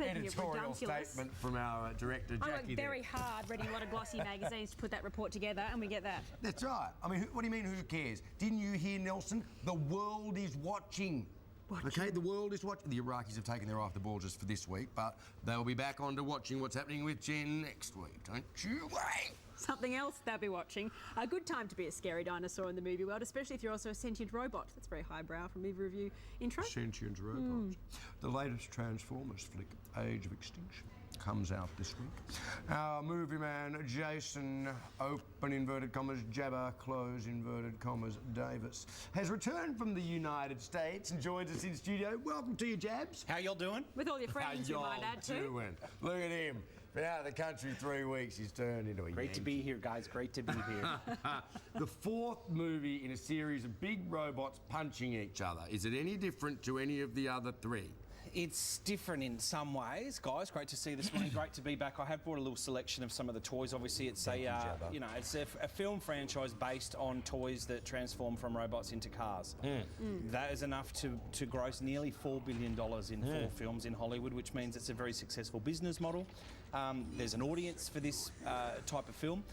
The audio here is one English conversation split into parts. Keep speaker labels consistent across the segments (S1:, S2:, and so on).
S1: Editorial statement from our director, Jackie.
S2: I worked very hard reading a lot of glossy magazines to put that report together, and we get that.
S1: That's right. I mean, what do you mean, who cares? Didn't you hear, Nelson? The world is watching. Okay, the world is watching. The Iraqis have taken their eye off the ball just for this week, but they'll be back on to watching what's happening with Jen next week. Don't you wait!
S2: Something else they'll be watching. A good time to be a scary dinosaur in the movie world, especially if you're also a sentient robot. That's very highbrow from Movie Review intro.
S1: Sentient robot. The latest Transformers flick, Age of Extinction, comes out this week. Our movie man, Jason, open inverted commas, Jabba, close inverted commas, Davis, has returned from the United States and joins us in studio. Welcome to you, Jabs.
S3: How y'all doing?
S2: With all your friends, you might add too.
S1: Look at him. Been out of the country 3 weeks, he's turned into a
S3: Great to be here, guys. Great to be here.
S1: The fourth movie in a series of big robots punching each other. Is it any different to any of the other three?
S3: It's different in some ways, guys. Great to see you this morning. Great to be back. I have brought a little selection of some of the toys. Obviously, it's it's a film franchise based on toys that transform from robots into cars. That is enough to gross nearly $4 billion in 4 films in Hollywood, which means it's a very successful business model. There's an audience for this type of film.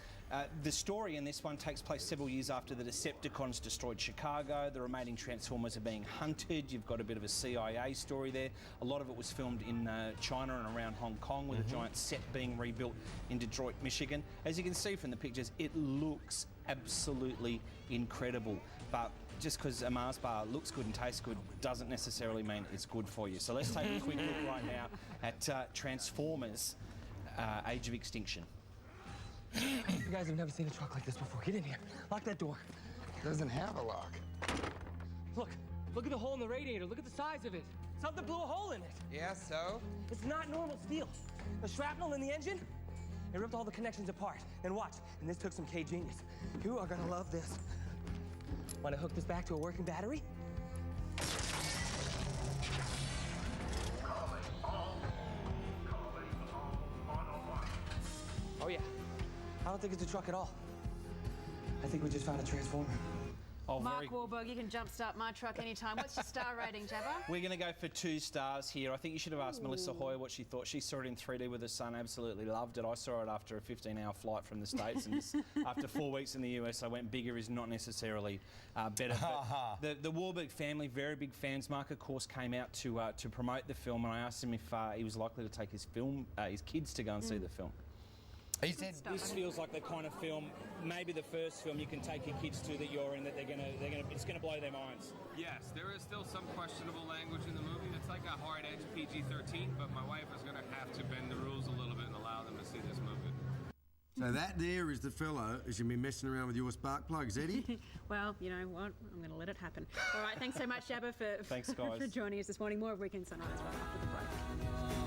S3: The story in this one takes place several years after the Decepticons destroyed Chicago. The remaining Transformers are being hunted. You've got a bit of a CIA story there. A lot of it was filmed in China and around Hong Kong, with a giant set being rebuilt in Detroit, Michigan. As you can see from the pictures, it looks absolutely incredible. But just because a Mars bar looks good and tastes good doesn't necessarily mean it's good for you. So let's take a quick look right now at Transformers Age of Extinction.
S4: You guys have never seen a truck like this before. Get in here. Lock that door.
S5: It doesn't have a lock.
S4: Look at the hole in the radiator. Look at the size of it. Something blew a hole in it.
S5: Yeah, so?
S4: It's not normal steel. The shrapnel in the engine, it ripped all the connections apart. And watch, and this took some K-genius. You are gonna love this. Want to hook this back to a working battery? Oh yeah. I don't think it's a truck at all. I think we just found a transformer.
S2: Mark Wahlberg, you can jumpstart my truck anytime. What's your star rating, Jabba?
S3: We're going to go for 2 stars here. I think you should have asked Melissa Hoyer what she thought. She saw it in 3D with her son, absolutely loved it. I saw it after a 15-hour flight from the States, and just after 4 weeks in the US, I went bigger is not necessarily better. But the Wahlberg family, very big fans. Mark, of course, came out to promote the film, and I asked him if he was likely to take his kids to go and see the film.
S1: He said
S3: this feels like the kind of film, maybe the first film you can take your kids to that you're in, that it's gonna blow their minds.
S6: Yes, there is still some questionable language in the movie. It's like a hard-edge PG-13, but my wife is gonna have to bend the rules a little bit and allow them to see this movie.
S1: So that there is the fellow who's going to be messing around with your spark plugs, Eddie.
S2: Well, you know what? I'm going to let it happen. All right, thanks so much, Jabba,
S3: Thanks, guys.
S2: for joining us this morning. More of Weekend Sunrise right after the break.